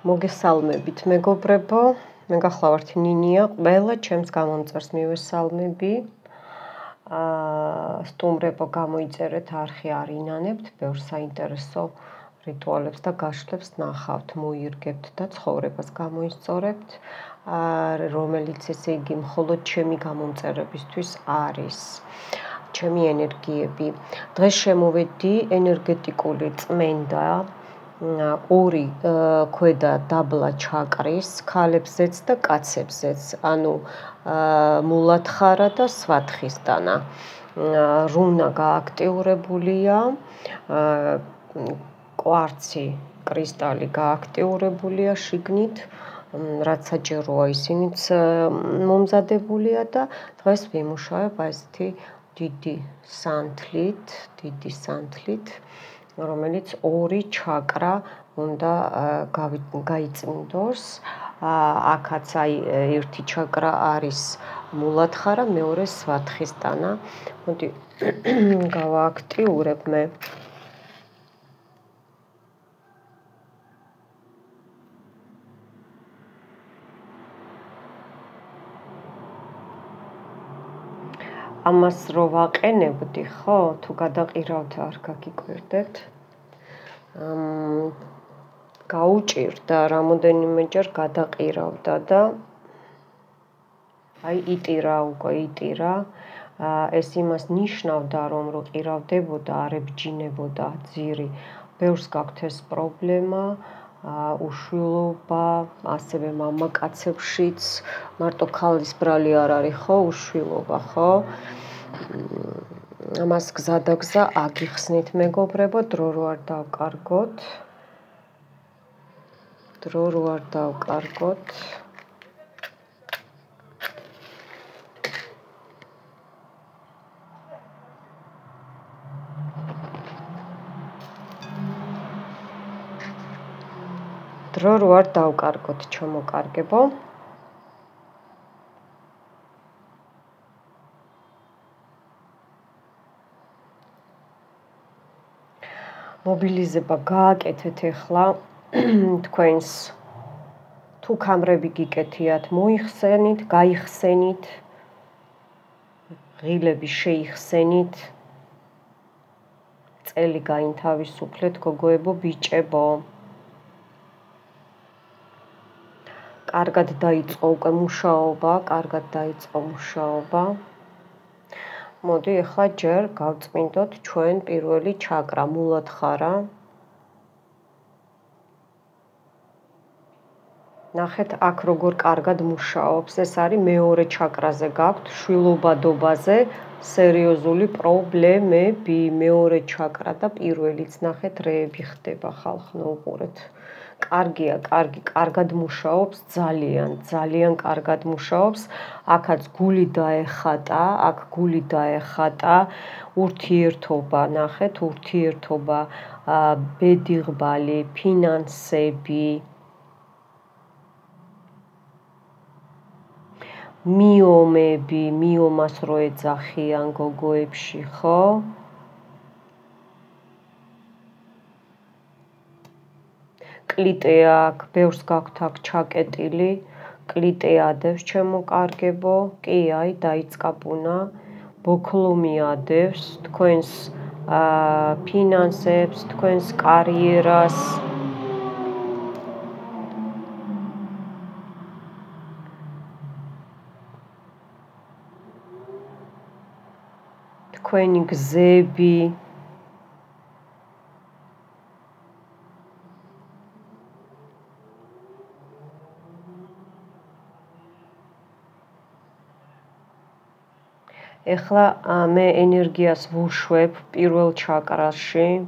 მოგესალმებით მეგობრებო, მე გახლავართ ნინია, ყველა ჩემს გამომწერს მივესალმები. სტუმრებო გამოიწერეთ, არხი არ ინანებთ, ბევრ საინტერესო რიტუალებს და გაშლებს ნახავთ, მოირგებთ და ცხოვრებას გამოისწორებთ, რომელიც ესე იგი მხოლოდ ჩემი გამომწერებისთვის არის. ჩემი ენერგიები. დღეს შემოვედი ენერგეტიკული წმენდა ორი ქვედა დაბლა ჩაკრის, ქალებზეც და კაცებზეც, ანუ მულათხარა და სვათხისდანა. რუნა გააქტიურებულია, კვარცი კრისტალი გააქტიურებულია შიგნით, რაც საჭიროა ისინიც მომზადებულია და დღეს ვიმუშავებ ესეთი დიდი სანთლით, რომელიც ორი ჩაკრა უნდა გაიწმინდოს. აქაც ერთი ჩაკრა არის მულათხარა, მეორე სვათხისდანა. მოდი გავააქტიურებ მე. ამას რო ვაყენებდი, ხო, თუ გადაყირავთ არ გაგიკვირდეთ. გაუჭირდა, რამოდენიმეჯერ გადაყირავდა და იტირა. ეს იმას ნიშნავდა, რომ რო ყირავდებოდა, არ ებჯინებოდა ძირი. ბევრს გაქვთ ეს პრობლემა, უშვილობა, ასევე მამაკაცებშიც, მარტო ქალის ბრალი არ არის, ხო, უშვილობა, ხო? ამას გზადაგზა აგიხსნით მეგობრებო, დრო რო არ დავკარგოთ. დრო რო არ დავკარგოთ, ჩამოკარგებო. მობილიზება გააკეთეთ ახლა თქვენს თუ კამრები გიკეთიათ, მოიხსენით, გაიხსენით, ღილები შეიხსენით, წელი გაინთავისუფლეთ, გოგოებო, ბიჭებო. კარგად დაიწყო უკვე მუშაობა. მოდი ახლა ჯერ გავწმინდოთ ჩვენ პირველი ჩაკრა, მულათხარა. ნახეთ აქ როგორ კარგად მუშაობს, ეს არის მეორე ჩაკრაზე გაქვთ, შვილობადობაზე სერიოზული პრობლემები, მეორე ჩაკრა და პირველიც ნახეთ რეები ხდება, ხალხო უყურეთ. კარგია, კარგად მუშაობს, ძალიან კარგად მუშაობს. აქაც გული დაეხატა, ურთიერთობა, ნახეთ, ბედიღბალი, ფინანსები, მიომას რო ეძახიან გოგოებში, ხო? კლიტე აქ, ბევრს გაქვთ აქ ჩაკეტილი, კლიტე ადევს ჩემო კარგებო, კი, დაიწყა პუნა, ბოქლუმი ადევს თქვენს ფინანსებს, თქვენს კარიერას. თქვენი გზები. ეხლა მე ენერგიას ვუშვებ პირველ ჩაკრაში.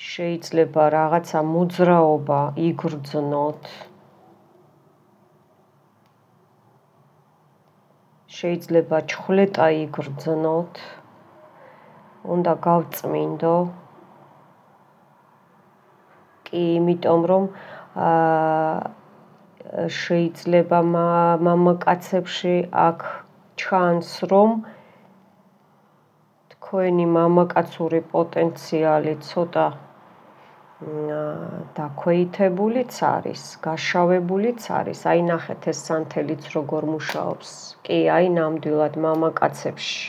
შეიძლება რაღაცა მოძრაობა იგრძნოთ. შეიძლება ჩხვლეტა იგრძნოთ. უნდა გავწმინდო. კი, იმიტომ რომ შეიძლება მამაკაცებში აქ ჩანს, რომ თქვენი მამაკაცური პოტენციალი ცოტა დაქვეითებულიც არის, გაშავებულიც არის. აი ნახეთ ეს სანთელიც როგორ მუშაობს. კი, აი ნამდვილად მამაკაცებში.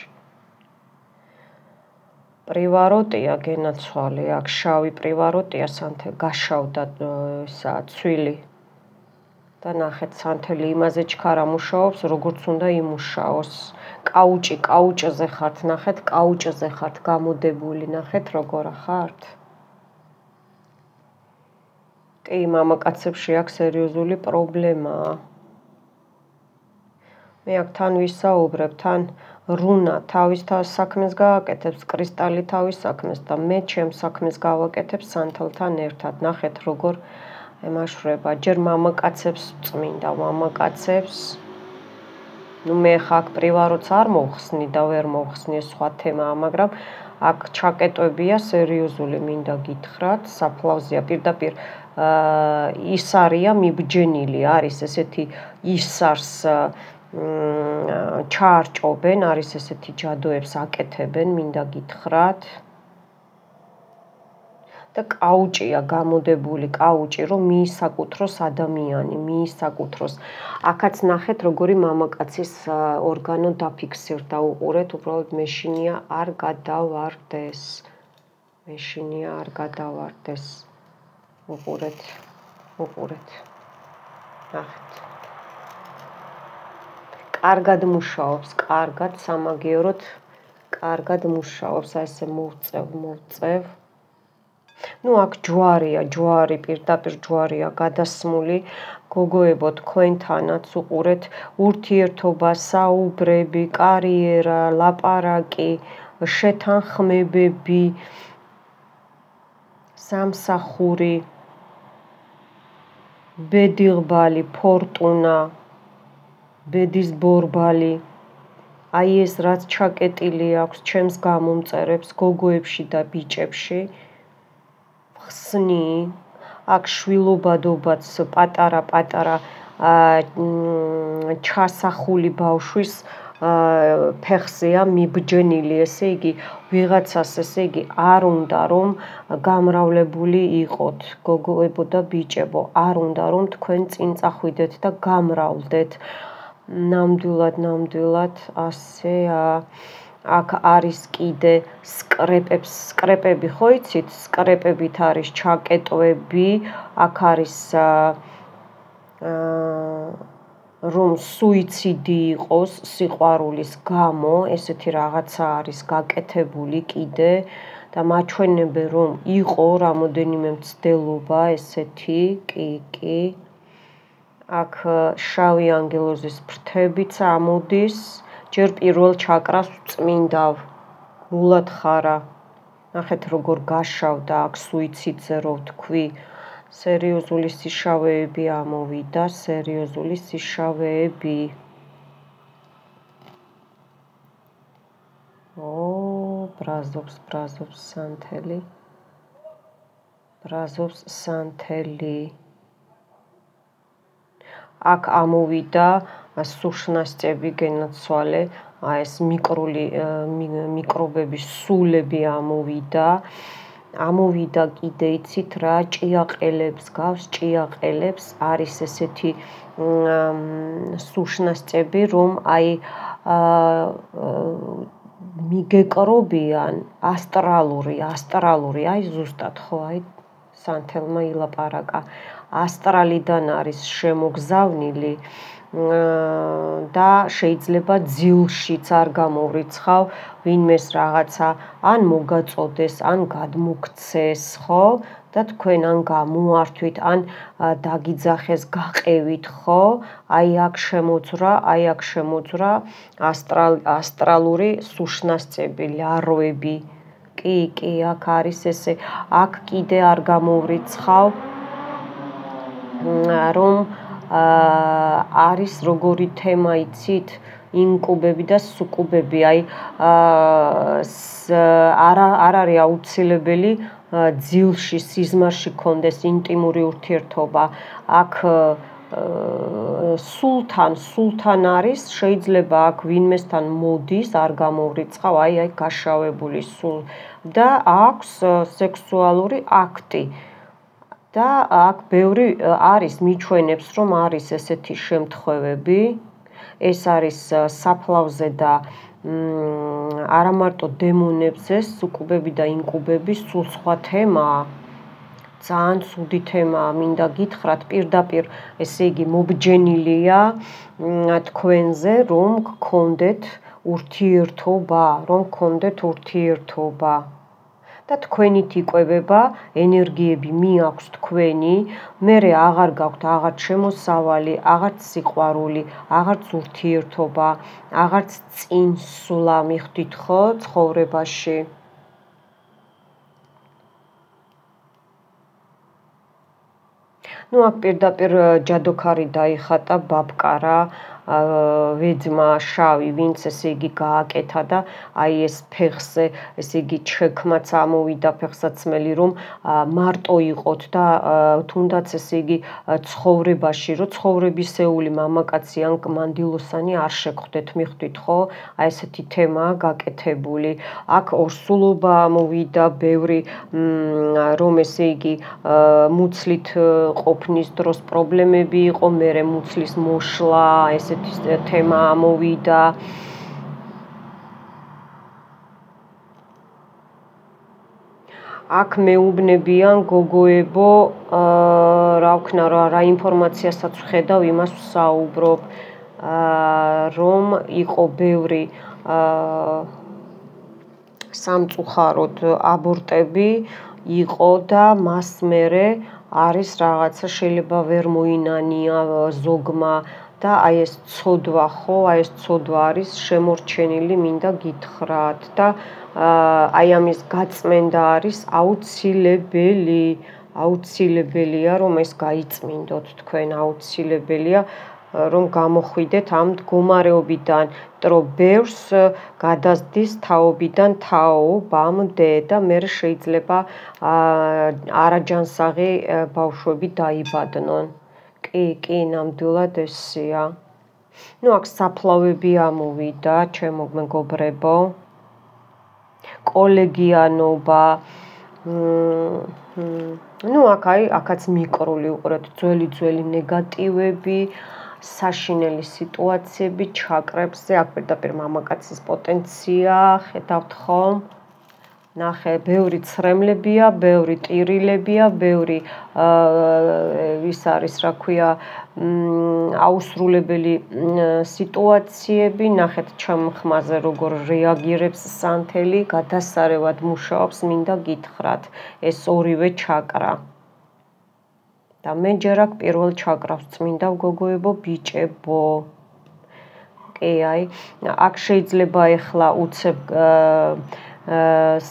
პრივაროტია გენაცვალე, აქ შავი პრივაროტია სანთელი, გაშავდა ისა ცვილი. და ნახეთ სანთელი იმაზე ჩქარა მუშაობს, როგორც უნდა იმუშაოს. კაუჭზე ხართ, ნახეთ, კაუჭზე ხართ გამოდებული, ნახეთ როგორ ხართ. კი, მამაკაცებში აქ სერიოზული პრობლემაა. მე აქ თან ვისაუბრებ, თან რუნა თავის საქმეს გააკეთებს, კრისტალი თავის საქმეს და მე ჩემს საქმეს გავაკეთებ სანთელთან ერთად. ნახეთ როგორ ემაშვრება, ჯერ მამაკაცებს წმინდა მამაკაცებს. ნუ მე ხა აქ პრივაროტს არ მოვხსნი და ვერ მოვხსნი, ეს სხვა თემაა, მაგრამ აქ ჩაკეტვებია სერიოზული, მინდა გითხრათ, საფლავზეა პირდაპირ ის არია მიბჯენილი, არის ესეთი ისარს ჩაარჭობენ, არის ესეთი ჯადოებს აკეთებენ, მინდა გითხრათ. და კაუჭია გამოდებული, კაუჭი, რომ მიისაკუთროს ადამიანი, მიისაკუთროს. აქაც ნახეთ, როგორი მამაკაცის ორგანო დაფიქსირდა, უყურეთ, უბრალოდ მეშინია არ გადავარდეს. მეშინია არ გადავარდეს. უყურეთ. ნახეთ. კარგად მუშაობს, კარგად სამაგიეროდ, კარგად მუშაობს, აი ესე მოვწევ. ნუ აქ ჯვარი, პირდაპირ ჯვარია გადასმული. გოგოებო, თქვენთანაც უყურეთ, ურთიერთობა, საუბრები, კარიერა, ლაპარაკი, შეთანხმებები, სამსახური, ბედიღბალი, ფორტუნა, ბედის ბორბალი. აი ეს რაც ჩაკეტილი აქვს ჩემს გამომწერებს, გოგოებში და ბიჭებში. ხსნი, აქ შვილობადობაც პატარა ჩასახული ბავშვის ფეხზეა მიბჯენილი, ესე იგი ვიღაცას ესე იგი არ უნდა რომ გამრავლებული იყოთ, გოგოებო და ბიჭებო, არ უნდა რომ თქვენ წინ წახვიდეთ და გამრავლდეთ. ნამდვილად ასეა. აქ არის კიდე სკრეპები, ხო იცით? სკრეპებით არის ჩაკეტვები, აქ არის რომ სუიციდი იყოს სიყვარულის გამო, ესეთი რაღაცა არის გაკეთებული კიდე და მაჩვენებენ რომ იყო რამოდენიმე მცდელობა ესეთი, კი. აქ შავი ანგელოზის ფრთებიც ამოდის. ჯერ პირველ ჩაკრას წმინდავ, გულად ხარა. ნახეთ როგორ გაშავდა აქ სუიციდზე რო ვთქვი. სერიოზული სიშავეები ამოვიდა, სერიოზული სიშავეები. ბრაზობს სანთელი. ბრაზობს სანთელი. აქ ამოვიდა სუშნასწები გენაცვალე, ეს მიკრობების სულები ამოვიდა. ამოვიდა კიდე იცით რა, ჭიაყელებს გავს, ჭიაყელებს არის ესეთი სუშნასწები, რომ აი მიგეკრობიან ასტრალური, აი ზუსტად ხო, აი სანთელმა ილაპარაკა. ასტრალიდან არის შემოგზავნილი და შეიძლება ძილშიც არ გამოვრიცხავ, ვინმეს რაღაცა ან მოგაწოდეს, ან გადმოგცეს, ხო? და თქვენ ან გამოართვით, ან დაგიძახეს, გაყევით, ხო? აი აქ შემოძრა ასტრალური სუშნასწები, ლარვები. კი, აქ არის ესე. აქ კიდე არ გამოვრიცხავ, რომ არის როგორი თემა იცით, ინკუბები და სუკუბები, აი არ არის აუცილებელი ძილში, სიზმარში კონდეს ინტიმური ურთიერთობა. აქ სულთან არის, შეიძლება აქ ვინმესთან მოდის, არ გამოვრიცხავ, აი გაშავებული სულ და აქვს სექსუალური აქტი. და აქ ბევრი არის მიჩვენებს, რომ არის ესეთი შემთხვევები. ეს არის საფლავზე და არა მარტო დემონებზე, სუკუბები და ინკუბები სულ სხვა თემაა. ძალიან ცუდი თემაა, მინდა გითხრათ, პირდაპირ, ესე იგი, მობჯენილია თქვენზე, რომ გქონდეთ ურთიერთობა. და თქვენით იკვებება, ენერგიები მიაქვს თქვენი, მერე აღარ გაქვთ აღარც შემოსავალი, აღარც სიყვარული, აღარც ურთიერთობა, აღარც წინსვლა მიხვდით ხო ცხოვრებაში. აქ პირდაპირ ჯადოქარი დაიხატა ბაბკარა, ვეძმა შავი, ვინც ესე იგი გააკეთა და აი ეს ფეხზე, ესე იგი ჩექმაც ამოვიდა ფეხსაცმელი, რომ მარტო იყოთ და თუნდაც ესე იგი ცხოვრებაში, რომ ცხოვრებისეული მამაკაცი ან მანდილოსანი არ შეგხვდეთ, მიხვდით ხო? აი ესეთი თემაა გაკეთებული. აქ ორსულობა ამოვიდა, ბევრი რომ ესე იგი მუცლით ყოფნის დროს პრობლემები იყო, მერე მუცლის მოშლა, ესეთი თემა ამოვიდა. აქ მეუბნებიან გოგოებო, რა ვქნა, რა ინფორმაციასაც ვხედავ, იმას ვსაუბრობ, რომ იყო ბევრი სამწუხაროდ აბორტები იყო და მას მერე არის რაღაცა შეიძლება ვერ მოინანია ზოგმა და აი ეს ცოდვა ხო, აი ეს ცოდვა არის შემორჩენილი, მინდა გითხრათ და აი ამის გაწმენდა არის აუცილებელია, რომ ეს გაიწმინდოთ თქვენ, აუცილებელია, რომ გამოხვიდეთ ამ მდგომარეობიდან, რომ ბევრს გადასდის თაობიდან თაობამდე და მე შეიძლება არაჯანსაღი ბავშვები დაიბადნონ. კი, ნამდვილად ესეა. აქ საფლავები ამოვიდა, ჩემო მეგობრებო. კოლეგიანობა. აქაც მიკროლი უყურეთ, ძველი ნეგატივები, საშინელი სიტუაციები, ჩაკრებზე, აქ პირდაპირ მამაკაცის პოტენცია, ხედავთ ხომ? ნახე, ბევრი ცრემლებია, ბევრი ტირილებია, ბევრი ის არის, რა ქვია, აუსრულებელი სიტუაციები. ნახეთ ჩემ ხმაზე როგორ რეაგირებს სანთელი, გადასარევად მუშაობს, მინდა გითხრათ, ეს ორივე ჩაკრა. და მე ჯერ აქ პირველ ჩაკრავს წმინდა გოგოებო, ბიჭებო. კი, აი, აქ შეიძლება ეხლა უცებ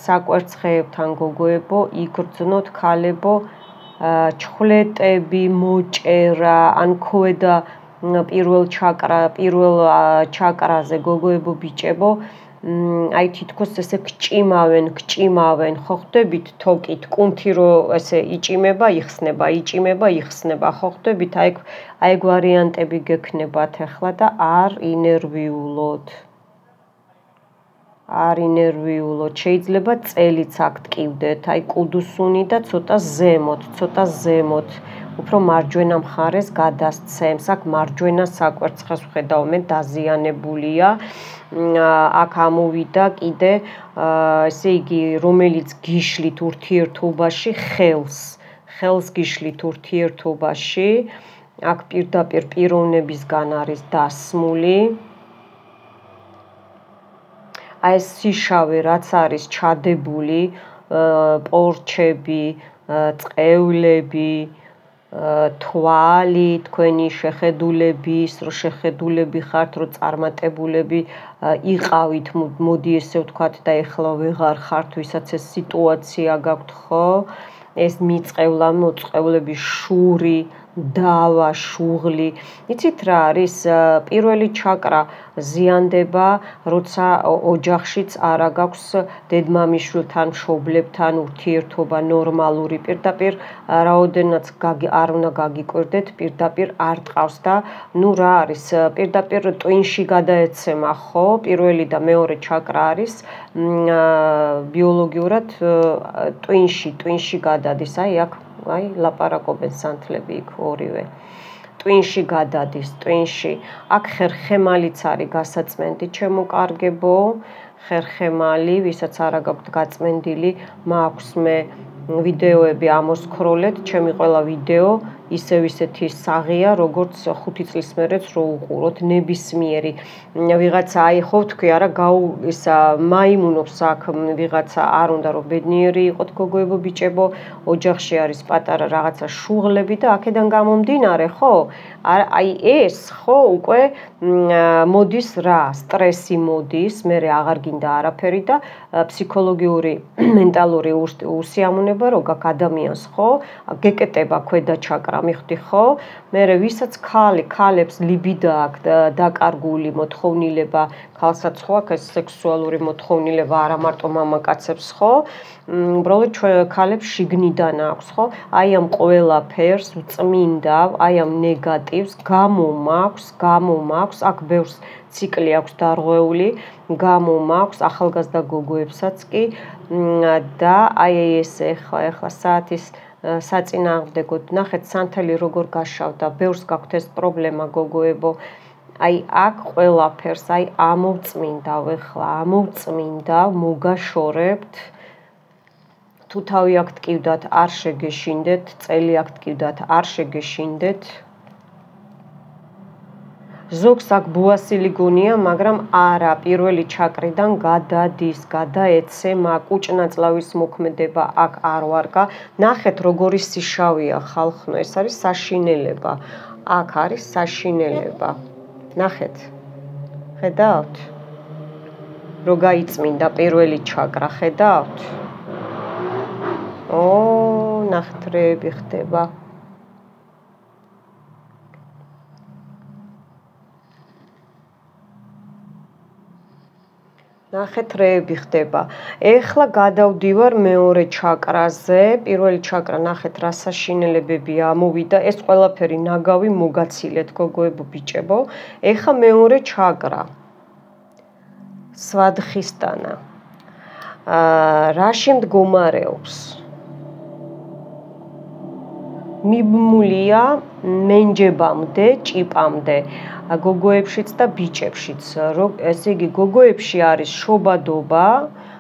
საკვერცხეებთან გოგოებო, იგრძნოთ ქალებო, ჩხვლეტები, მოჭერა, ან ქვედა პირველ ჩაკრაზე გოგოებო, ბიჭებო, აი თითქოს ესე გჭიმავენ, ხო ხდებით თოკით, კუნთი რო ესე იჭიმება, იხსნება, ხო ხდებით, აი ვარიანტები გექნებათ ახლა და არ ინერვიულოთ. შეიძლება წელიც აქ ტკივდეთ, აი კუდუსუნი და ცოტა ზემოთ, უფრო მარჯვენა მხარეს გადასცემს, აქ მარჯვენა საკვერცხეს ვხედავ, მე დაზიანებულია, აქ ამოვიდა კიდე, ესე იგი, რომელიც გიშლით ურთიერთობაში, ხელს გიშლით ურთიერთობაში, აქ პირდაპირ პიროვნებისგან არის დასმული. აი ეს სიშავე, რაც არის ჩადებული, პორჩები, წყევლები, თვალი, თქვენი შეხედულები, ის რომ შეხედულები ხართ, რომ წარმატებულები იყავით, მოდი ესე ვთქვათ და ეხლა ვეღარ ხართ, ვისაც ეს სიტუაცია გაქვთ, ხო? ეს მიწევლა, მოწყევლები, შური, დავა, შუღლი. იცით რა არის? პირველი ჩაკრა ზიანდება, როცა ოჯახშიც არა გაქვს დედმამიშვილთან, მშობლებთან ურთიერთობა ნორმალური, პირდაპირ რაოდენაც არ უნდა გაგიკვირდეთ, პირდაპირ არ ტყავს და რა არის? პირდაპირ ტვინში გადაეცემა, ხო? პირველი და მეორე ჩაკრა არის ბიოლოგიურად ტვინში გადადის, აი აქ აი ლაპარაკობენ სანთლები იქ ორივე. ტვინში გადადის, ტვინში. აქ ხერხემალიც არის გასაწმენდი, ჩემო კარგებო. ხერხემალი, ვისაც არა გაქვთ გაწმენდილი, მაქვს მე ვიდეოები ამოსკროლეთ, ჩემი ყველა ვიდეო ისევ ისეთი საღია, როგორც 5 წლის მერეც რო უყუროთ, ნებისმიერი ვიღაცა აიხო, თქვი არა, ისა მაიმუნობს აქ ვიღაცა არ უნდა რომ ბედნიერი იყოთ გოგოებო, ბიჭებო, ოჯახში არის პატარა რაღაცა შუღლები და აქედან გამომდინარე, ხო? აი ეს ხო უკვე მოდის რა, სტრესი მოდის, მე აღარ გინდა არაფერი და ფსიქოლოგიური, მენტალური უსიამოვნება რო გაქვს ადამიანს, ხო? გეკეტება ქვედა ჩაკრა მიხდი ხო? მერე ვისაც ქალებს ლიბიდო აქვს დაკარგული მოთხოვნილება, ქალსაც ხო აქვს ეს სექსუალური მოთხოვნილება, არა მარტო მამაკაცებს ხო? უბრალოდ ჩვენ ქალებს შიგნიდან აქვს ხო? აი ამ ყველაფერს ვწმინდავ, აი ამ ნეგატივს გამომაქვს, აქ ბევრს ციკლი აქვს დარღვეული, გამომაქვს ახალგაზრდა გოგოებსაც კი და აი ეს ეხლა საათის საწინააღმდეგოდ ნახეთ სანთელი როგორ გაშავდა, ბევრს გაქვთ ეს პრობლემა გოგოებო. აი აქ ყველაფერს აი ამოვწმინდავ ეხლა, მოგაშორებთ. თუ თავი აქ ტკივდათ, არ შეგეშინდეთ, წელი აქ ტკივდათ, არ შეგეშინდეთ. ზოგს აქ ბუასილი გონია, მაგრამ არა, პირველი ჩაკრიდან გადადის, გადაეცემა, კუჭნაწლავის მოქმედება აქ არ ვარგა. ნახეთ როგორი სიშავია ხალხო, ეს არის საშინელება. აქ არის საშინელება. ნახეთ. ხედავთ? რო გაიწმინდა პირველი ჩაკრა, ხედავთ? ნახეთ რეები ხდება. ნახეთ რეები ხდება. ეხლა გადავდივარ მეორე ჩაკრაზე. პირველი ჩაკრა ნახეთ რა საშინელებები ამოვიდა. ეს ყველაფერი ნაგავი მოგაცილეთ გოგოებო, ბიჭებო. ეხლა მეორე ჩაკრა. სვადხისტანა. რაში მდგომარეობს? მიბმულია მენჯებამდე, ჭიპამდე. გოგოებშიც და ბიჭებშიც. ესე იგი გოგოებში არის შობადობა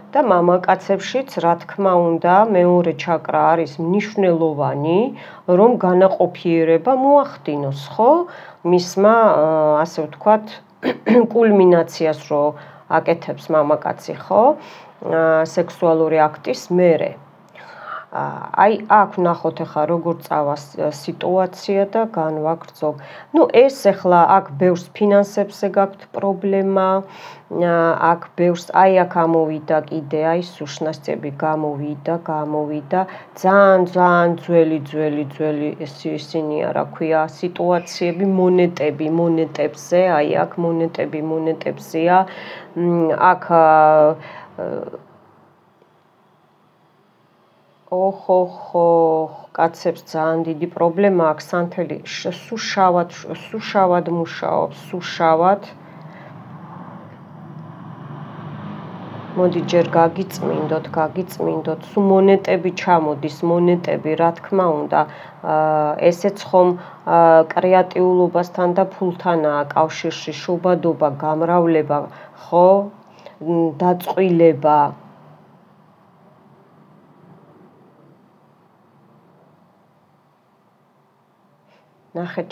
და მამაკაცებშიც რა თქმა უნდა მეორე ჩაკრა არის მნიშვნელოვანი, რომ განაყოფიერება მოახდინოს, ხო? მისმა ასე ვთქვათ, კულმინაციას რო აკეთებს მამაკაცი, ხო? სექსუალური აქტის მერე. აი აქ ნახოთ ახლა როგორ წავა სიტუაცია და განვაგრძობ. ეს ახლა აქ ბევრს ფინანსებზე გაქვთ პრობლემა, აქ ბევრს აი აქ ამოვიდა კიდე, აი სუშნასწები გამოვიდა. ძალიან ძველი ისინია, რა ქვია, სიტუაციები, მონეტებზე, აი აქ მონეტებზეა. აქ კაცებს ძალიან დიდი პრობლემა აქვს სანთელი, სუშავად მუშაობს, სუშავად. მოდი ჯერ გაგიწმინდოთ, სულ მონეტები ჩამოდის, რა თქმა უნდა, ესეც ხომ კრეატიულობასთან და ფულთანაა კავშირში, შობადობა, გამრავლება, ხო? დაწყვილება. ნახეთ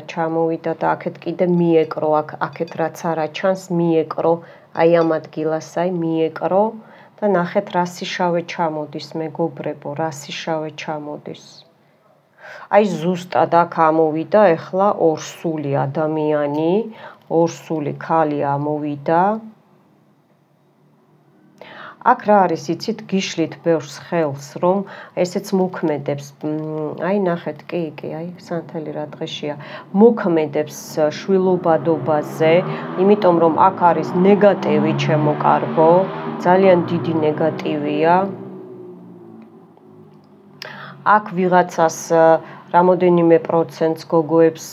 ჩამოვიდა და აქეთ კიდე მიეკრო, აქეთ რაც არა ჩანს, მიეკრო, აი ამ ადგილას, მიეკრო და ნახეთ რა სიშავე ჩამოდის, მეგობრებო, რა სიშავე ჩამოდის. აი ზუსტად აქ ამოვიდა ეხლა ორსული ადამიანი, ორსული ქალი ამოვიდა. აქ რა არის, იცით, გიშლით ბევრს ხელს, რომ ესეც მოქმედებს. აი ნახეთ, კი, აი სანთელი რა დღეშია. მოქმედებს შვილობადობაზე, იმიტომ რომ აქ არის ნეგატივი, ჩემო კარგო, ძალიან დიდი ნეგატივია. აქ ვიღაცას რამოდენიმე პროცენტს გოგოებს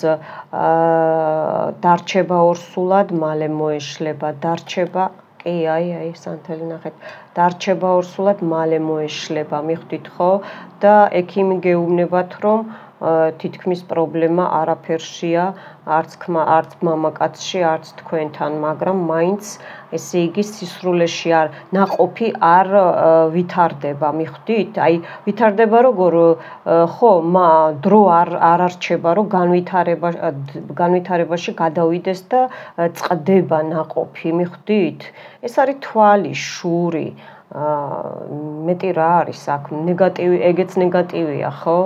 დარჩება ორსულად, მალე მოეშლება, დარჩება. აი სანთელი ნახეთ, დარჩება ორსულად, მალე მოეშლება, მიხვდით ხო? და ექიმი გეუბნებათ, რომ თითქმის პრობლემა არაფერშია, არც მამაკაცში, არც თქვენთან, მაგრამ მაინც ესე იგი სისრულეში ნაყოფი არ ვითარდება, მიხვდით? აი, ვითარდება როგორ ხო, დრო არ არჩება, რომ განვითარებაში გადავიდეს და წყდება ნაყოფი, მიხვდით? ეს არის თვალი, შური, მეტი რა არის აქ? ნეგატივი, ეგეც ნეგატივია, ხო?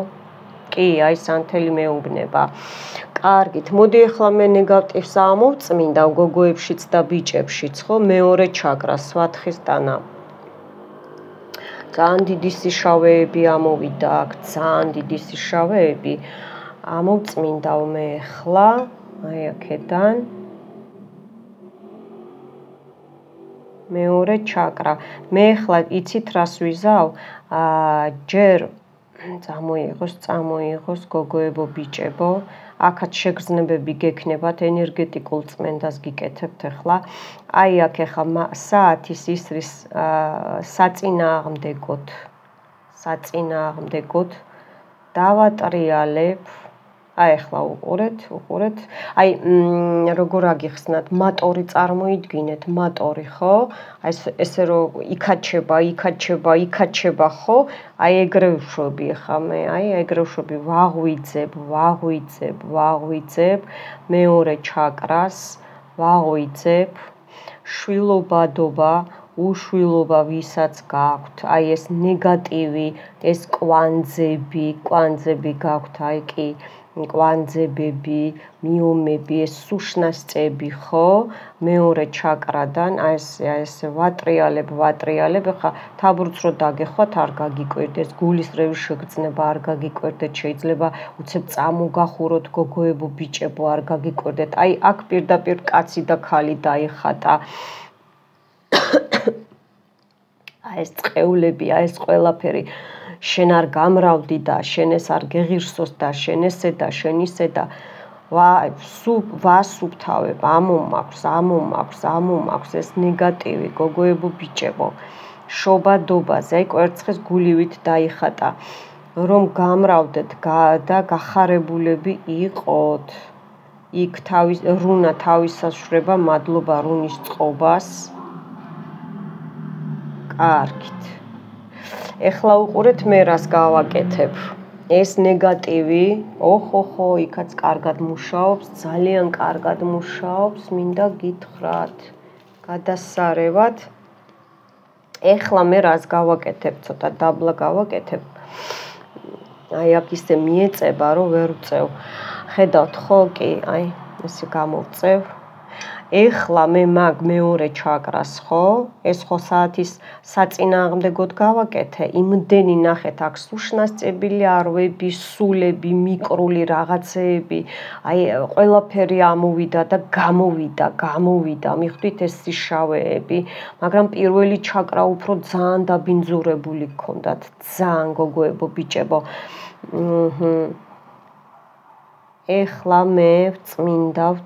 კი, აი სანთელი მეუბნება. კარგით, მოდი ახლა მე ნეგატივს ამოვწმინდა გოგოებშიც და ბიჭებშიც, ხო? მეორე ჩაკრა, სვათხის ტანა. ძალიან დიდი სიშავეები ამოვიდა აქ, ძალიან დიდი სიშავეები. ამოვწმინდავ მე ახლა, აი აქედან. მეორე ჩაკრა. მე ახლა იცით რას ვიზავ? ჯერ წამოიღოს გოგოებო, ბიჭებო. აქაც შეგრძნებები გექნებათ, ენერგეტიკულ წმენდას გიკეთებთ ახლა. აი აქ ახლა საათის ისრის საწინააღმდეგოდ დავატრიალებ. აი ახლა უყურეთ. აი როგორ აგიხსნათ, მატორი წარმოიდგინეთ, მატორი, ხო? აი ესე რომ იქაჩება, ხო? აი ეგრე ვშვები ახლა მე, აი ეგრე ვშვები, ვაღვიძებ მეორე ჩაკრას, ვაღვიძებ შვილობადობა, უშვილობა ვისაც გაქვთ, აი ეს ნეგატივი, ეს კვანძები გაქვთ, აი კი კვანძებები, მიომები, ეს სუშნასწები, ხო? მეორე ჩაკრადან, აი ეს ვატრიალებ, ახლა თაბურც რო დაგეხვათ, არ გაგიკვირდეს, გულის რევის შეგრძნება არ გაგიკვირდეთ, შეიძლება უცებ წამოგახუროთ გოგოებო, ბიჭებო, არ გაგიკვირდეთ. აი აქ პირდაპირ კაცი და ქალი დაიხატა. აი ეს წყეულები, აი ეს ყველაფერი შენ არ გამრავლდი და შენ ეს არ გეღირსოს და შენ ესე და შენ ისე და ვასუფთავებ, ამომაქვს ეს ნეგატივი, გოგოებო, ბიჭებო, შობადობაზე, აი კვერცხის გულივით დაიხატა, რომ გამრავლდეთ და გახარებულები იყოთ. იქ რუნა თავისას შვრება, მადლობა რუნის წყობას. კარგით. ეხლა უყურეთ მე რას გავაკეთებ. ეს ნეგატივი, ოხოხო, იქაც კარგად მუშაობს, ძალიან კარგად მუშაობს, მინდა გითხრათ. გადასარევად. ეხლა მე რას გავაკეთებ, ცოტა დაბლა გავაკეთებ. აი აქ ისე მიეწება, რომ ვერ ვწევ. ხედავთ ხო, კი, აი ესე გამოვწევ. ეხლა მე მაგ მეორე ჩაკრას, ხო? ეს ხო საათის საწინააღმდეგოდ გავაკეთე. იმდენი ნახეთ აქ სუშნასწებილი არვები, სულები, მიკრული რაღაცეები. აი ყველაფერი ამოვიდა და გამოვიდა. მიხვდით ეს სიშავეები, მაგრამ პირველი ჩაკრა უფრო ძალიან დაბინძურებული გქონდათ. ძალიან გოგოებო, ბიჭებო. ეხლა მე წმინდავ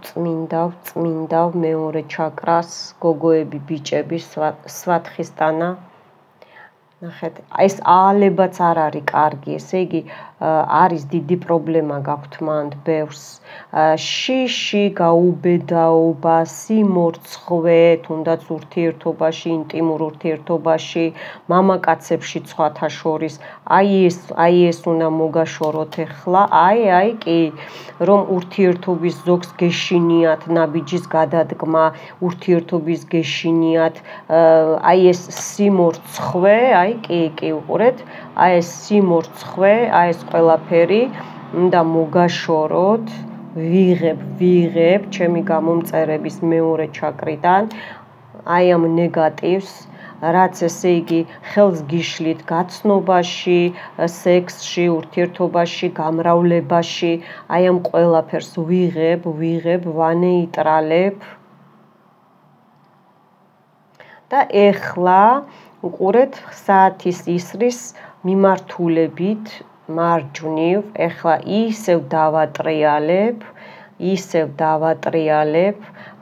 მეორე ჩაკრას, გოგოები, ბიჭები, სვათხის ტანა. ნახეთ, ეს აალებაც არ არის კარგი, ესე იგი არის დიდი პრობლემა გაქვთ მანდ ბევრს. შიში, გაუბედაობა, სიმორცხვე, თუნდაც ურთიერთობაში, ინტიმურ ურთიერთობაში, მამაკაცებში სხვათა შორის. აი ეს უნდა მოგაშოროთ ეხლა. აი კი, რომ ურთიერთობის ზოგს გეშინიათ, ნაბიჯის გადადგმა, ურთიერთობის გეშინიათ, აი ეს სიმორცხვე, აი კი, უყურეთ, აი ეს სიმორცხვე, აი ეს ყველაფერი უნდა მოგაშოროთ. ვიღებ ჩემი გამომწერების მეორე ჩაკრიდან, აი ამ ნეგატივს, რაც ესე იგი ხელს გიშლით გაცნობაში, სექსში, ურთიერთობაში, გამრავლებაში, აი ამ ყველაფერს ვიღებ, ვანეიტრალებ. და ეხლა უყურეთ საათის ისრის მიმართულებით მარჯვნივ, ეხლა ისევ დავატრიალებ, ისევ დავატრიალებ,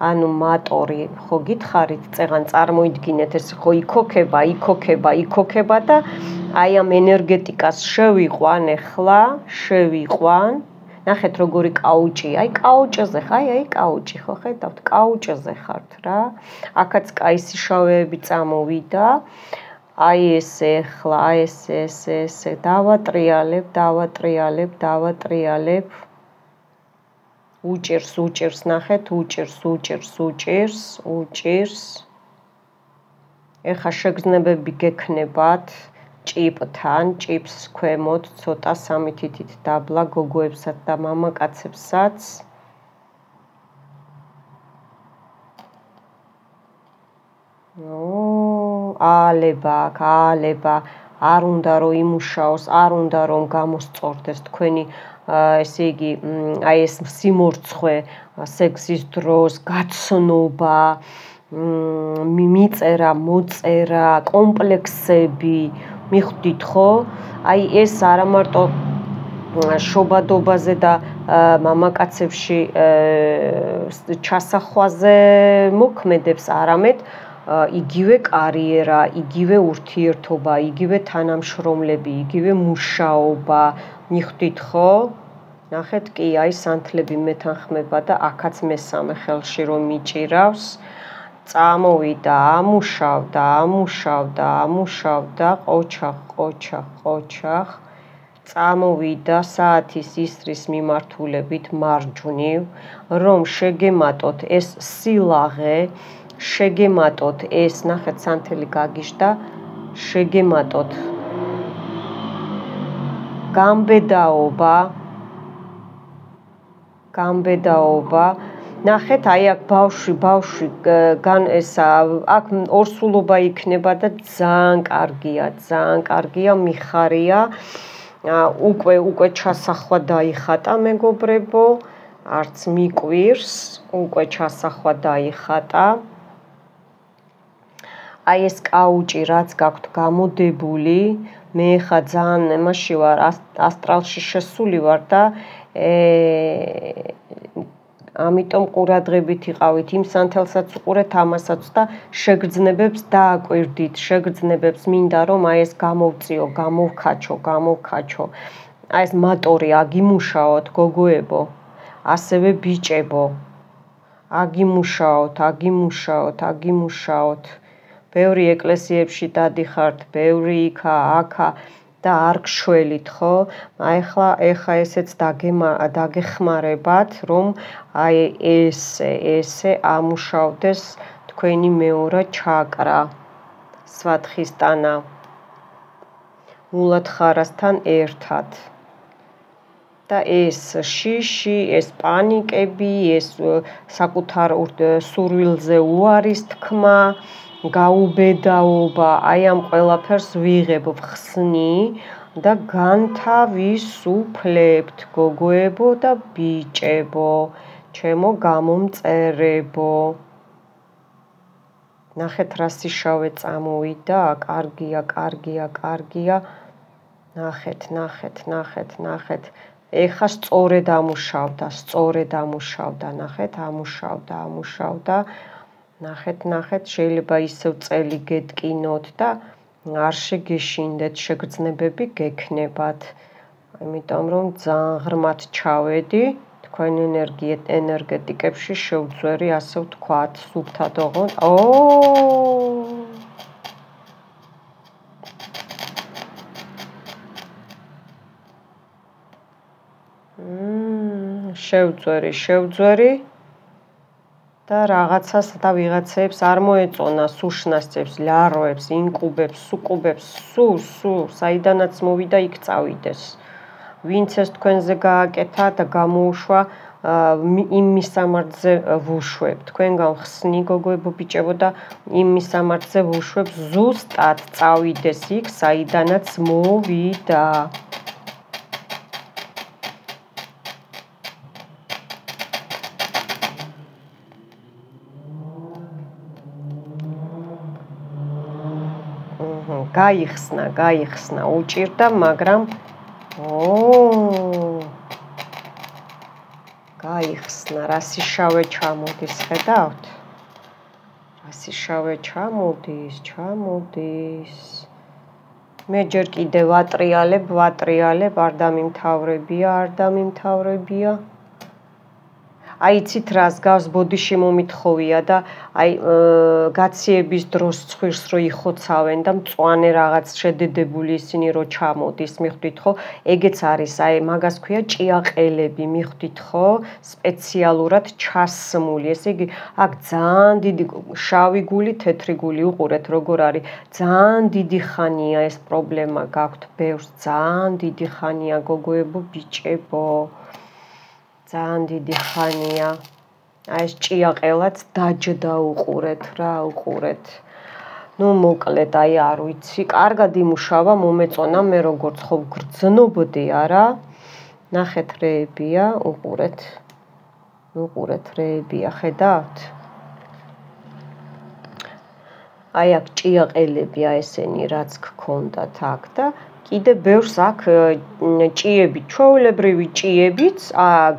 ანუ მატორი ხო გითხარით, წეღან წარმოიდგინეთ ეს ხო იქოქება და აი ამ ენერგეტიკას შევიყვან ახლა, ნახეთ როგორი კაუჭია, აი კაუჭზე ხარ, აი კაუჭი ხო ხედავთ, კაუჭზე ხართ რა. აქაც კაისი შავეები წამოვიდა. აი ესე ახლა, აი ესე დავატრიალებ. უჭირს, ნახეთ, უჭირს. ეხა შეგრძნებები გექნებათ ჭიპთან, ჭიპს ქვემოთ, ცოტა 3 თითით დაბლა გოგოებსაც და მამაკაცებსაც. ალება, არ უნდა რომ იმუშაოს, არ უნდა რომ გამოსწორდეს თქვენი ესე იგი, აი ეს სიმორცხვე, სექსის დროს, გაცნობა, მიწერა, მოწერა, კომპლექსები, მიხვდით ხო? აი ეს არა მარტო შობადობაზე და მამაკაცებში ჩასახვაზე მოქმედებს, არამედ იგივე კარიერა, იგივე ურთიერთობა, იგივე თანამშრომლები, იგივე მუშაობა, მიხვდით ხო? ნახეთ კი, აი სანთლები მეთანხმება და აქაც მესამე ხელში რომ მიჭირავს. წამოვიდა, ამუშავდა, ყოჩახ. წამოვიდა საათის ისრის მიმართულებით მარჯვნივ, რომ შეგემატოთ ეს სილაღე, შეგემატოთ ეს, ნახეთ სანთელი გაგიჟდა, შეგემატოთ გამბედაობა. ნახეთ, აი აქ ბავშვი ესა აქ ორსულობა იქნება და ძალიან კარგია, მიხარია. უკვე ჩასახვა დაიხატა, მეგობრებო, არც მიკვირს, უკვე ჩასახვა დაიხატა. აი ეს კაუჭი რაც გაქვთ გამოდებული, მე ხა ძალიან იმაში ვარ, ასტრალში შესული ვარ და ამიტომ ყურადღებით იყავით, იმ სანთელსაც უყურეთ, ამასაც და შეგრძნებებს დააკვირდით, შეგრძნებებს მინდა რომ აი ეს გამოვწიო, გამოვქაჩო. აი ეს მატორი აგიმუშაოთ, გოგოებო, ასევე ბიჭებო. აგიმუშაოთ. ბევრი ეკლესიებში დადიხართ, ბევრი იქა, აქა და არ გშველით, ხო? აი ეხა ესეც დაგეხმარებათ, რომ აი ესე ამუშავდეს თქვენი მეორე ჩაკრა, სვათხისტანა, მულათხარასთან ერთად. და ეს შიში, ეს პანიკები, ეს საკუთარ სურვილზე უარის თქმა, გაუბედაობა, აი ამ ყველაფერს ვიღებ, ვხსნი და განთავისუფლებთ, გოგოებო და ბიჭებო, ჩემო გამომწერებო. ნახეთ რა სიშავე წამოვიდა, კარგია. ნახეთ. ეხა სწორედ ამუშავდა, ნახეთ, ამუშავდა. ნახეთ, შეიძლება ისევ წელი გეტკინოთ და არ შეგეშინდეთ, შეგრძნებები გექნებათ. იმიტომ რომ ძალიან ღრმად ჩავედი, თქვენ ენერგეტიკებში შევძვერი, ასე ვთქვათ, სუფთად ოღონდ. შევძვერი და რაღაცას და ვიღაცებს არ მოეწონა სუშნასწებს, ლიაროებს, ინკუბებს, სუკუბებს, საიდანაც მოვიდა იქ წავიდეს. ვინც ეს თქვენზე გააკეთა და გამოუშვა, იმ მისამართზე ვუშვებ. თქვენ გამხსნი, გოგოებო, ბიჭებო და იმ მისამართზე ვუშვებ, ზუსტად წავიდეს იქ, საიდანაც მოვიდა. გაიხსნა, უჭირდა, მაგრამ გაიხსნა, რასი შავე ჩამოდის, ხედავთ? რასი შავე ჩამოდის. მე ჯერ კიდევ ვატრიალებ, არ დამიმთავრებია. აი იცით რას გავს ბოდიში მომითხოვია და აი გაციების დროს ცხვირს რო იხოცავენ და მწვანე რაღაც შედედებული ისინი რო ჩამოდის, მიხვდით ხო? ეგეც არის, აი მაგას ქვია ჭიაყელები, მიხვდით ხო? სპეციალურად ჩასმული. ესე იგი, აქ ძალიან დიდი შავი გული, თეთრი გული უყურეთ როგორ არის. ძალიან დიდი ხანია ეს პრობლემა გაქვთ ბევრს, ძალიან დიდი ხანია გოგოებო, ბიჭებო. ძალიან დიდი ხანია. აი ეს ჭიაყელაც დაჯდა უყურეთ რა, უყურეთ. ნუ მოკლედ აი არ ვიცი, კარგად იმუშავა, მომეწონა მე როგორც ხო გრძნობდი არა. ნახეთ რეებია, უყურეთ. უყურეთ რეებია, ხედავთ? აი აქ ჭიაყელები აი ესენი რაც გქონდათ აქ და კიდე ბევრს აქ ჭიები, ჩვეულებრივი ჭიებიც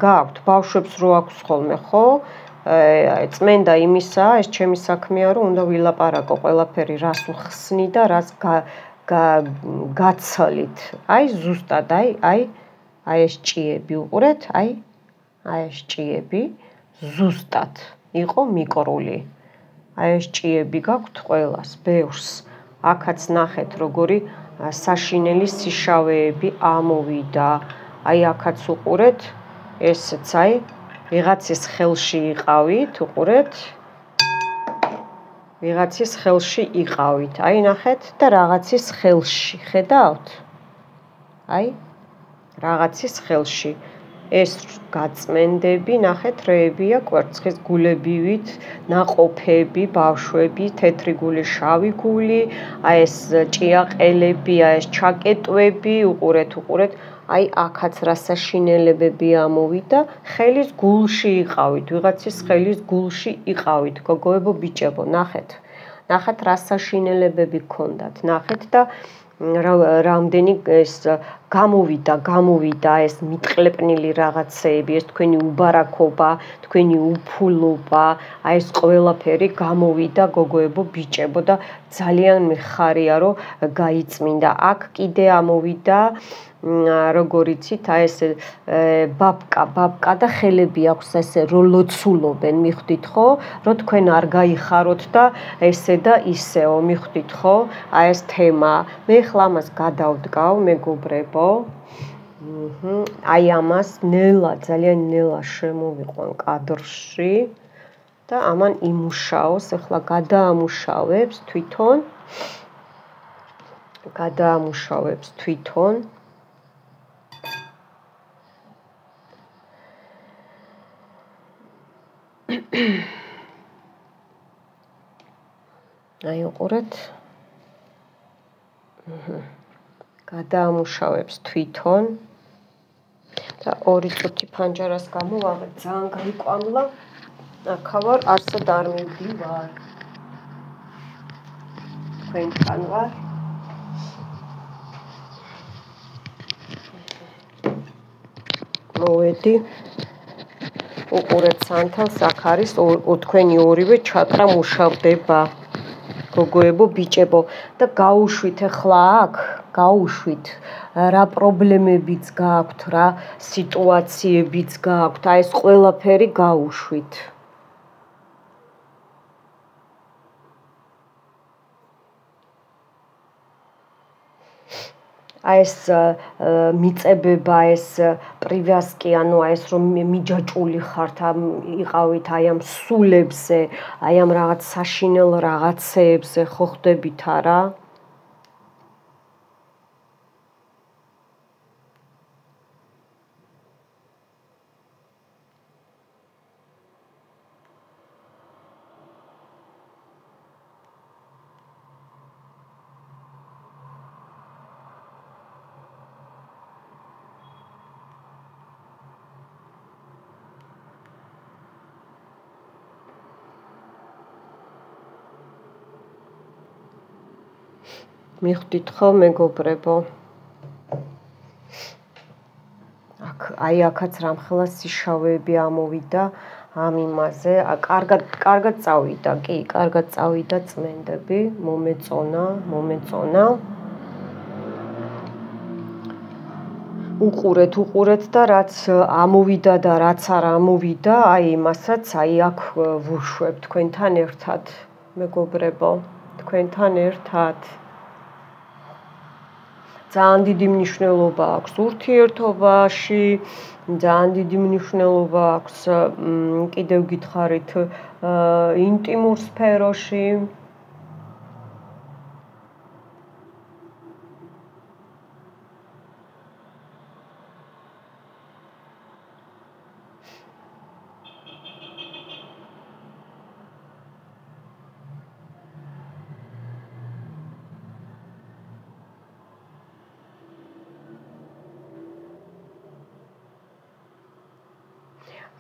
გააქვთ, ბავშვებს რო აქვს ხოლმე, ხო? წმენდა იმისაა, ეს ჩემი საქმეა, რომ უნდა ვილაპარაკო ყველაფერი, რას უხსნი და რას გაცალით. აი ზუსტად, აი ეს ჭიები, უყურეთ, აი ეს ჭიები ზუსტად იყო მიკრული. აი ეს ჭიები გაქვთ ყველას, ბევრს. აქაც ნახეთ როგორი საშინელი სიშავეები ამოვიდა. აი აქაც უყურეთ, ესეც აი ვიღაცის ხელში იყავით, უყურეთ. ვიღაცის ხელში იყავით. აი ნახეთ და რაღაცის ხელში, ხედავთ? აი რაღაცის ხელში. ეს გაწმენდები, ნახეთ რეებია, კვერცხის გულებივით, ნაყოფები, ბავშვები, თეთრი გული, შავი გული, აი ეს ჭიაყელები, აი ეს ჩაკეტვები, უყურეთ. აი აქაც რა საშინელებები ამოვიდა, ხელის გულში იყავით, ვიღაცის ხელის გულში იყავით, გოგოებო, ბიჭებო, ნახეთ. ნახეთ რა საშინელებები გქონდათ, ნახეთ და რამდენი ეს გამოვიდა ეს მიტყლეპნილი რაღაცეები, ეს თქვენი უბარაქობა, თქვენი უფულობა, აი ეს ყველაფერი გამოვიდა გოგოებო, ბიჭებო და ძალიან მიხარია რომ გაიწმინდა. აქ კიდე ამოვიდა როგორ იცით, აი ეს ბაბკა და ხელები აქვს ესე რომ ლოცულობენ, მიხვდით ხო? რომ თქვენ არ გაიხაროთ და ესე და ისეო, მიხვდით ხო? აი ეს თემა. მე ხლა ამას გადავდგავ, მეგობრებო. აი ამას ძალიან ნელა შემოვიყვან კადრში და ამან იმუშაოს, ახლა გადაამუშავებს თვითონ. აი უყურეთ. გადაამუშავებს თვითონ და 2 წუთი ფანჯარას გამოვაღე, ძალიან გაიკვამლა. აქავარ, არსად არ მივდივარ. თქვენთან ვარ. მოვედი. უყურეთ სანთელს აქ არის თქვენი ორივე ჩატრა მუშავდება. გოგოებო, ბიჭებო და გაუშვით ახლა აქ, გაუშვით რა პრობლემებიც გააქვთ, რა სიტუაციებიც გააქვთ, აი ეს ყველაფერი გაუშვით. აი ეს მიწებება, ეს პრივязки, ანუ აი ეს რომ მიჯაჭული ხართ, იყავით აი ამ სულებზე, აი ამ რაღაც საშინელ რაღაცეებზე, ხო ხდებით არა? მიხვდით ხო, მეგობრებო? აქ აი აქაც რამხელა სიშავეები ამოვიდა ამ იმაზე. კარგად წავიდა, კი, კარგად წავიდა წმენდები, მომეწონა. უყურეთ და რაც ამოვიდა და რაც არ ამოვიდა, აი იმასაც აი აქ ვუშვებ თქვენთან ერთად, მეგობრებო, თქვენთან ერთად. ძალიან დიდი მნიშვნელობა აქვს ურთიერთობაში, ძალიან დიდი მნიშვნელობა აქვს კიდევ გითხარით ინტიმურ სფეროში.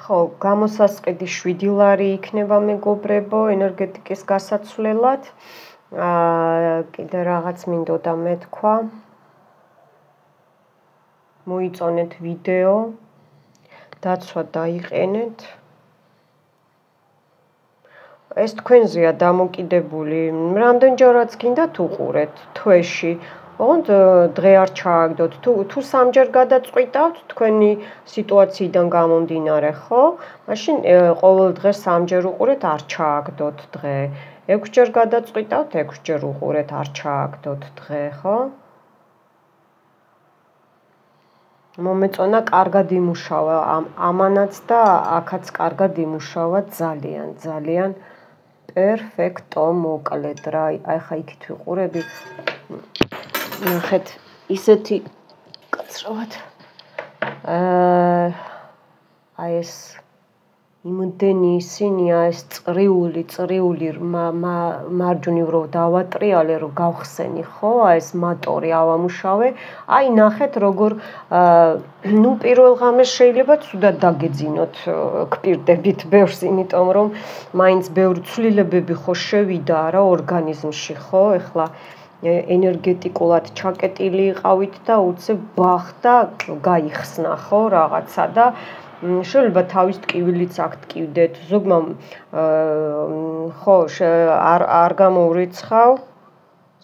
ხო, გამოსასყიდი 7 ლარი იქნება მეგობრებო, ენერგეტიკის გასაცვლელად. კიდე რაღაც მინდოდა მეთქვა. მოიწონეთ ვიდეო, დაცვა დაიყენეთ. ეს თქვენზეა დამოკიდებული, რამდენჯერაც გინდათ უყურეთ თვეში. ოღონდ დღე არ ჩააგდოთ, თუ სამჯერ გადაწყვიტავთ თქვენი სიტუაციიდან გამომდინარე, ხო? მაშინ ყოველ დღეს სამჯერ უყურეთ, არ ჩააგდოთ დღე. 6 ჯერ გადაწყვიტავთ, 6 ჯერ უყურეთ, არ ჩააგდოთ დღე, ხო? მომეწონა კარგად იმუშავა ამანაც და აქაც კარგად იმუშავა ძალიან პერფექტო მოკლედ რა. აი ხა იქით ვიყურები. ნახეთ, ისეთი კაცრავად. აი ეს იმდენი ისინია, ეს წრიული მარჯვნივ რო დავატრიალე, რო გავხსენი, ხო? აი ეს მატორი ავამუშავე. აი ნახეთ როგორ ნუ პირველ ღამეს შეიძლება ცუდად დაგეძინოთ გპირდებით ბევრს, იმიტომ რომ მაინც ბევრი ცვლილებები ხო შევიდა რა ორგანიზმში, ხო? ეხლა ენერგეტიკულად ჩაკეტილი იყავით და უცებ ბახდა გაიხსნა, ხო, რაღაცა და შეიძლება თავის ტკივილიც აქ ტკივდეთ. ზოგმა ხო, არ გამოვრიცხავ.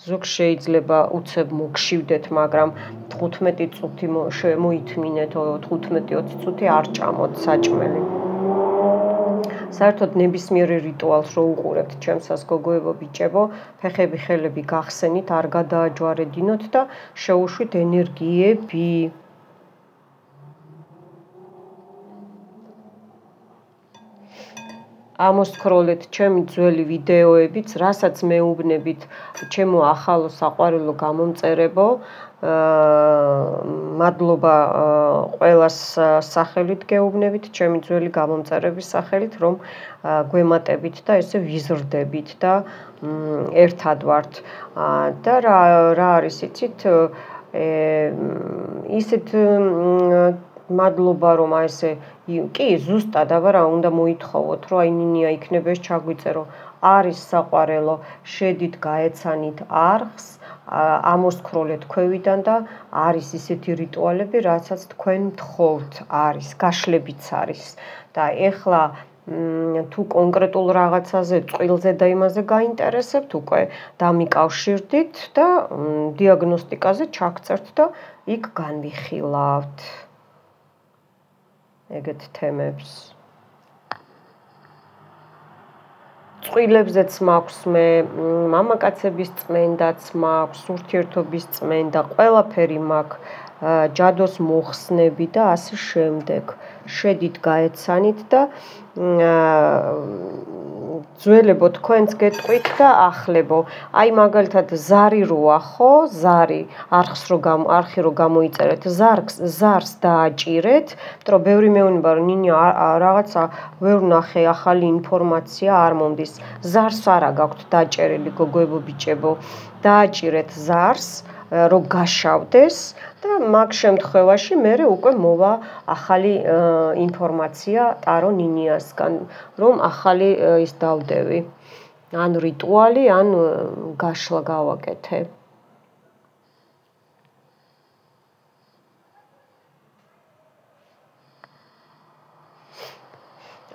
ზოგ შეიძლება უცებ მოგშივდეთ, მაგრამ 15 წუთი მოითმინეთ, 15-20 წუთი არ ჭამოთ საჭმელი. საერთოდ ნებისმიერ რიტუალს რო უყურებთ ჩემსას გოგოებო ბიჭებო, ფეხები ხელები გახსენით, არ გადააჯვარედინოთ და შეუშვით ენერგიები. ამოსკროლეთ ჩემი ძველი ვიდეოებიც, რასაც მეუბნებით ჩემო ახალო საყვარელო გამომწერებო. მადლობა ყველას სახელით გეუბნებით, ჩემი ძველი გამომწერების სახელით, რომ გვემატებით და ესე ვიზრდებით და ერთად ვართ. და რა არის იცით, ისეთ მადლობა რომ აი ესე კი ზუსტად აბა რა უნდა მოითხოვოთ რომ აი ნინია იქნება ეს ჩაგვიწერო არის საყვარელო შედით გაეცანით არხს ამოსკროლეთ ქვევიდან და არის ისეთი რიტუალები რასაც თქვენ მთხოვთ არის გაშლებიც არის და ეხლა თუ კონკრეტულ რაღაცაზე წვილზე და იმაზე გაინტერესებთ უკვე დამიკავშირდით და დიაგნოსტიკაზე ჩაგწერთ და იქ განვიხილავთ ეგეთ თემებს. წყვილებზეც მაქვს მე, მამაკაცების წმენდაც მაქვს, ურთიერთობის წმენდა, ყველაფერი მაქვს, ჯადოს მოხსნები და ასე შემდეგ. შედით გაეცანით და ძველებო თქვენც გეტყვით და ახლებო. აი მაგალითად ზარი როა ხო? ზარი არხი რო გამოიწერეთ, ზარს დააჭირეთ, რომ ბევრი მეუბნება რომ ნინი რაღაცა ვერ ვნახე ახალი ინფორმაცია არ მომდის. ზარს არა გაქვთ დაჭერილი გოგოებო ბიჭებო. დააჭირეთ ზარს, რომ გაშავდეს და მაგ შემთხვევაში მე უკვე მოვა ახალი ინფორმაცია ტარო ნინიასგან, რომ ახალი ის დავდევი. ან რიტუალი, ან გაშლა გავაკეთე.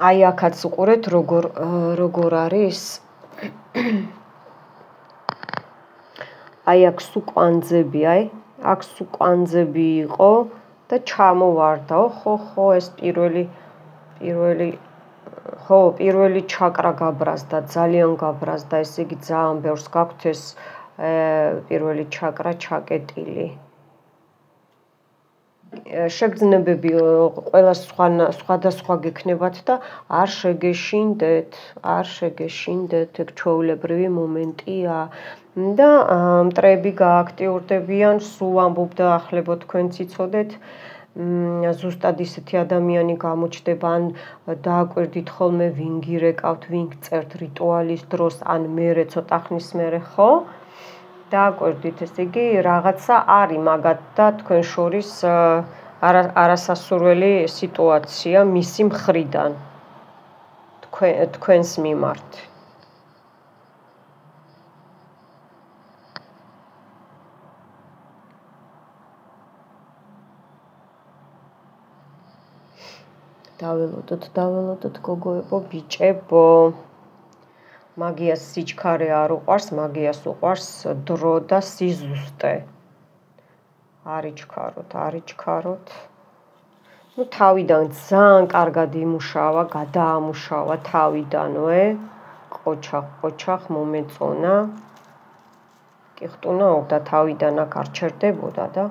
აი აქაც უყურეთ როგორ არის. აი აქ სუკვანძები, აქ სუკვანძები იყო და ჩამოვარდაო, ხო, ეს პირველი ჩაკრა გაბრაზდა, ძალიან გაბრაზდა, ესე იგი ძალიან ბევრს გაქვთ ეს პირველი ჩაკრა ჩაკეტილი. შეგრძნებები ყველა სხვადასხვა გექნებათ და არ შეგეშინდეთ, ეგ ჩვეულებრივი მომენტია და მტრები გააქტიურდებიან, სულ ამბობ და ახლებო თქვენც იცოდეთ. ზუსტად ისეთი ადამიანი გამოჩნდება, ან დააკვირდით ხოლმე ვინ გირეკავთ, ვინ წერთ რიტუალის დროს, ან მერე ცოტა ხნის მერე, ხო? დააკვირდით, ესე იგი რაღაცა არის მაგათ და თქვენ შორის არასასურველი სიტუაცია მისი მხრიდან თქვენს მიმართ. დაველოდოთ გოგოებო, ბიჭებო. მაგიას სიჩქარე არ უყვარს, მაგიას უყვარს დრო და სიზუსტე. არიჩქაროთ. ნუ თავიდან ძალიან კარგად იმუშავა, გადაამუშავა თავიდანვე. ყოჩახ მომეწონა. კი ხტუნაობდა თავიდან აქ არ ჩერდებოდა და.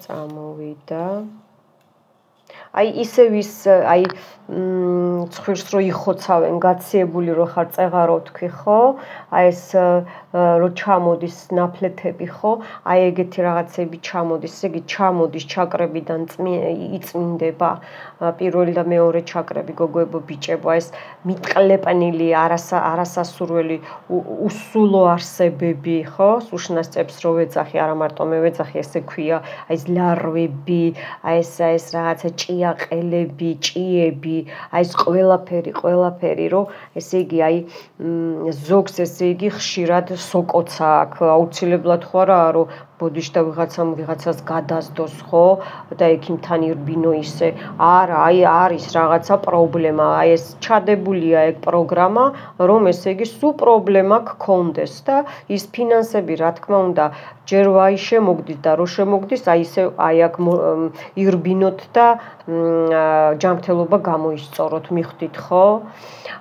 წამოვიდა. აი ისევ ის ცხვირს რო იხოცავენ, გაციებული რო ხარ წეღარო თქვი, ხო? აი ეს რო ჩამოდის ნაფლეთები, ხო? აი ეგეთი რაღაცები ჩამოდის, ესე იგი ჩამოდის ჩაკრებიდან იწმინდება პირველი და მეორე ჩაკრები, გოგოებო, ბიჭებო, ეს მიტყლეპნილი არასასურველი უსულო არსებები, ხო? სუშნასწებს რო ვეძახი, არა მარტო მე ვეძახი, ესე ქვია, აი ეს ლარვები, აი ეს რაღაცა ჭიაყელები, ჭიები, აი ეს ყველაფერი, რომ ესე იგი აი ზოგს ესე იგი ხშირად სოკოცა აქვს, აუცილებლად ხო არაა, რომ ბოდიშ და ვიღაცას გადასდოს, ხო? და ექიმთან ირბინო ისე. არა, აი არის რაღაცა პრობლემა, აი ეს ჩადებულია ეგ პროგრამა, რომ ესე იგი სულ პრობლემა გქონდეს და ის ფინანსები, რა თქმა უნდა, ჯერ ვაი შემოგდის და რო შემოგდის, აი ისე აი აქ ირბინოთ და ჯანმრთელობა გამოისწოროთ, მიხვდით, ხო?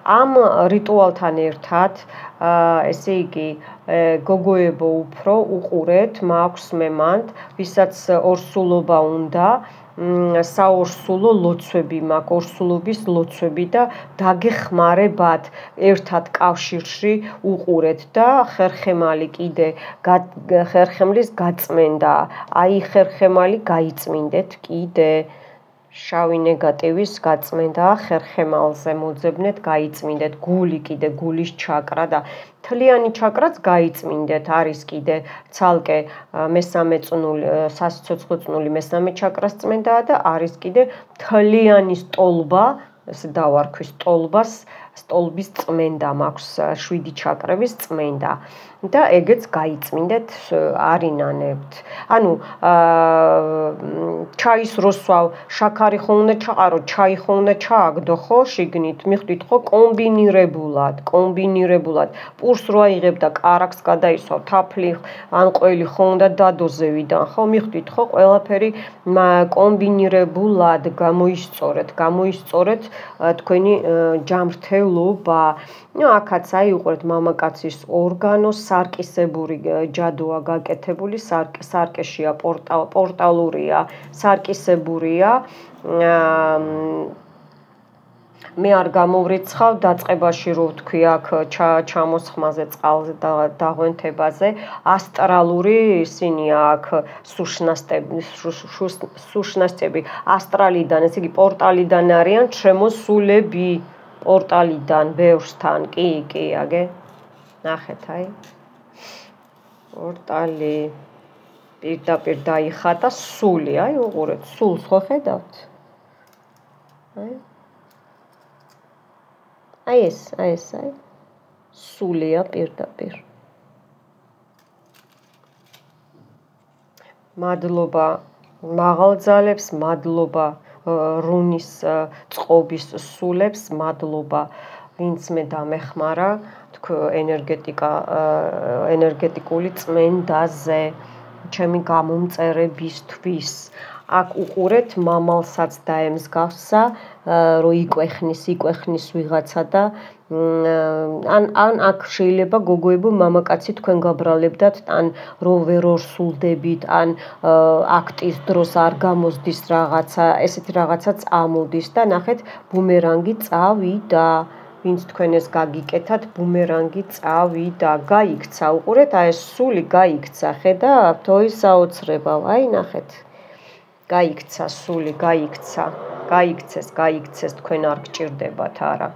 ამ რიტუალთან ერთად, ესე იგი, გოგოებო უფრო უყურეთ, მაქვს მემანთ, ვისაც ორსულობა უნდა, საორსულო ლოცვები მაქვს, ორსულობის ლოცვები და დაგეხმარებათ ერთად კავშირში უყურეთ და ხერხემალი კიდე ხერხემლის გაწმენდა. აი ხერხემალი გაიწმინდეთ კიდე. შავი ნეგატივის გაწმენდა ხერხემალზე მოძებნეთ, გაიწმინდეთ. გული კიდე, გულის ჩაკრა და თლიანი ჩაკრაც გაიწმინდეთ. არის კიდე ცალკე მესამე წნული, სასიცოცხლო წნული მესამე ჩაკრას წმენდაა და არის კიდე თლიანი სტოლბა, ესე დავარქვის სტოლბის წმენდა მაქვს, 7 ჩაკრების წმენდა. და ეგეც გაიწმინდეთ, არინანებთ. ანუ ჩაის როსვავ, შაქარი ხო უნდა ჩაყარო, ჩაი ხო უნდა ჩააგდო, ხო, შიგნით, მიხვდით, ხო, კომბინირებულად. პურს რო აიღებ და კარაქს გადაისვავ, თაფლი ან ყველი ხო უნდა დადო ზევიდან, ხო, მიხვდით, ხო, ყველაფერი კომბინირებულად გამოისწორეთ თქვენი ჯანმრთელობა. ნუ აქაც აი უყურეთ მამაკაცის ორგანო, სარკისებური ჯადოა გაკეთებული, სარკეშია პორტალურია, სარკისებურია. მე არ გამოვრიცხავ დაწყებაში რო ვთქვი აქ ჩამოსხმაზე, წყალზე დაღვენთებაზე, ასტრალური ისინია აქ სუშნასტები ასტრალიდან, ესე იგი პორტალიდან არიან შემოსულები. პორტალიდან, ბევრსთან, კი, აგე. ნახეთ, აი. პორტალი პირდაპირ დაიხატა სული, აი, უყურეთ, სულს ხო ხედავთ? აი ეს, სულია პირდაპირ. მადლობა მაღალ ძალებს, მადლობა რუნის წყობის სულებს, მადლობა ვინც მე დამეხმარა ენერგეტიკული წმენდაზე, ჩემი გამომწერებისთვის. აქ უყურეთ მამალსაც დაემსგავსა, რომ იკვეხნის ვიღაცა და ან აქ შეიძლება გოგოებო მამაკაცი თქვენ გაბრალებდათ, ან რო ვერ ორსულდებით, ან აქტის დროს არ გამოსდის რაღაცა, ესეთი რაღაცა წამოდის და ნახეთ ბუმერანგი წავიდა. ვინც თქვენ ეს გაგიკეთათ, ბუმერანგი წავიდა, გაიქცა, უყურეთ, აი ეს სული გაიქცა, ხედავთ, ой საოცრებავ, აი ნახეთ. გაიქცა სული, გაიქცეს, თქვენ არ გჭირდებათ, არა.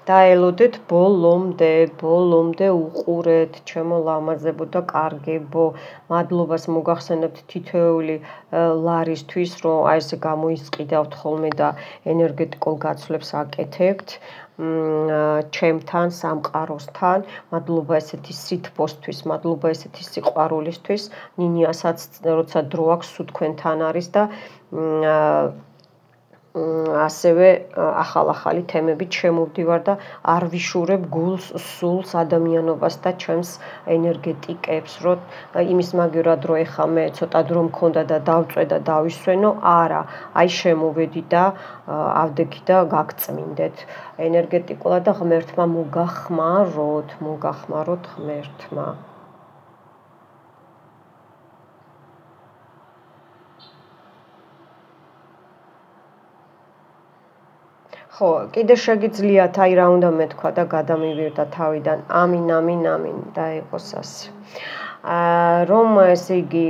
დაელოდეთ ბოლომდე უყურეთ, ჩემო ლამაზებო და კარგებო, მადლობას მოგახსენებთ თითოეული ლარისთვის, რომ აი ესე გამოისყიდავთ ხოლმე და ენერგეტიკულ გაცვლებს აკეთებთ. ჩემთან, სამყაროსთან, მადლობა ესეთი სითბოსთვის, მადლობა ესეთი სიყვარულისთვის, ნინიასაც როცა დრო აქვს, სულ თქვენთან არის და ასევე ახალ-ახალი თემებით შემოვდივარ და არ ვიშურებ გულს, სულს, ადამიანობას და ჩემს ენერგეტიკებს, რომ იმის მაგივრად რომ ეხა მე ცოტა დრო მქონდა და დავწვე და დავისვენო, არა, აი შემოვედი და ავდექი და გაგწმინდეთ. ენერგეტიკულად და ღმერთმა მოგახმაროთ ღმერთმა. ხო, კიდე შეგიძლიათ აი რა უნდა მეთქვა და გადამივირდა თავიდან. ამინ და იყოს ასე. რომ ესე იგი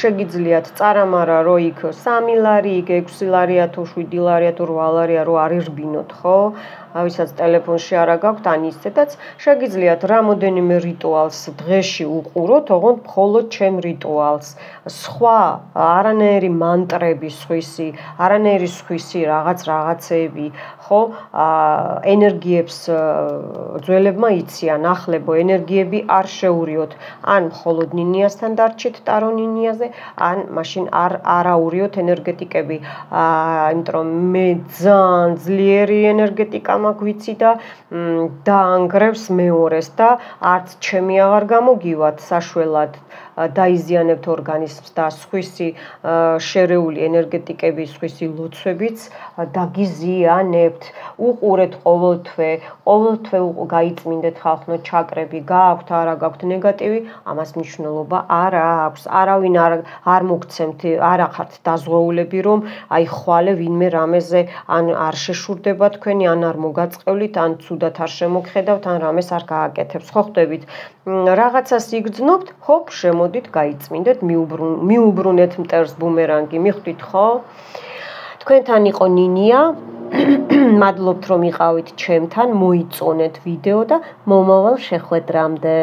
შეგიძლიათ წარამარა რომ იქ 3 ლარი, იქ 6 ლარია თუ 7 ლარია თუ 8 ლარია რომ არ ირბინოთ, ხო? ვისაც ტელეფონში არა გაქვთ, ან ისედაც შეგიძლიათ რამოდენიმე რიტუალს დღეში უყუროთ, ოღონდ მხოლოდ ჩემ რიტუალს. სხვა არანაირი მანტრები სხვისი, არანაირი სხვისი რაღაცეები, ხო? ენერგიებს ძველებმა იციან, ახლებო ენერგიები არ შეურიოთ. ან მხოლოდ ნინიასთან დარჩით ტარო ნინიაზე, ან მაშინ არ აურიოთ ენერგეტიკები. იმიტომ რომ მე ძალიან ძლიერი ენერგეტიკა მაქვს ვიცი და დაანგრევს მეორეს და არც ჩემი აღარ გამოგივათ საშველად დაიზიანებთ ორგანიზმს და სხვისი შერეული ენერგეტიკები, სხვისი ლოცვებიც დაგიზიანებთ. უყურეთ ყოველთვე გაიწმინდეთ ხალხო ჩაკრები, გააქვთ, არა გაქვთ ნეგატივი, ამას მნიშვნელობა არ აქვს. არავინ არ მოგცემთ, არ ახართ დაზღვეულები, რომ აი ხვალე ვინმე რამეზე ან არ შეშურდება თქვენი, ან არ მოგაწყევლით, ან ცუდად არ შემოგხედავთ, ან რამეს არ გააკეთებს. ხო ხვდებით, რაღაცას იგრძნობთ, ჰოპ, შემოდით, გაიწმინდეთ, მიუბრუნეთ მტერს ბუმერანგი, მიხვდით, ხო? თქვენთან იყო ნინია. მადლობთ რომ იყავით ჩემთან, მოიწონეთ ვიდეო და მომავალ შეხვედრამდე.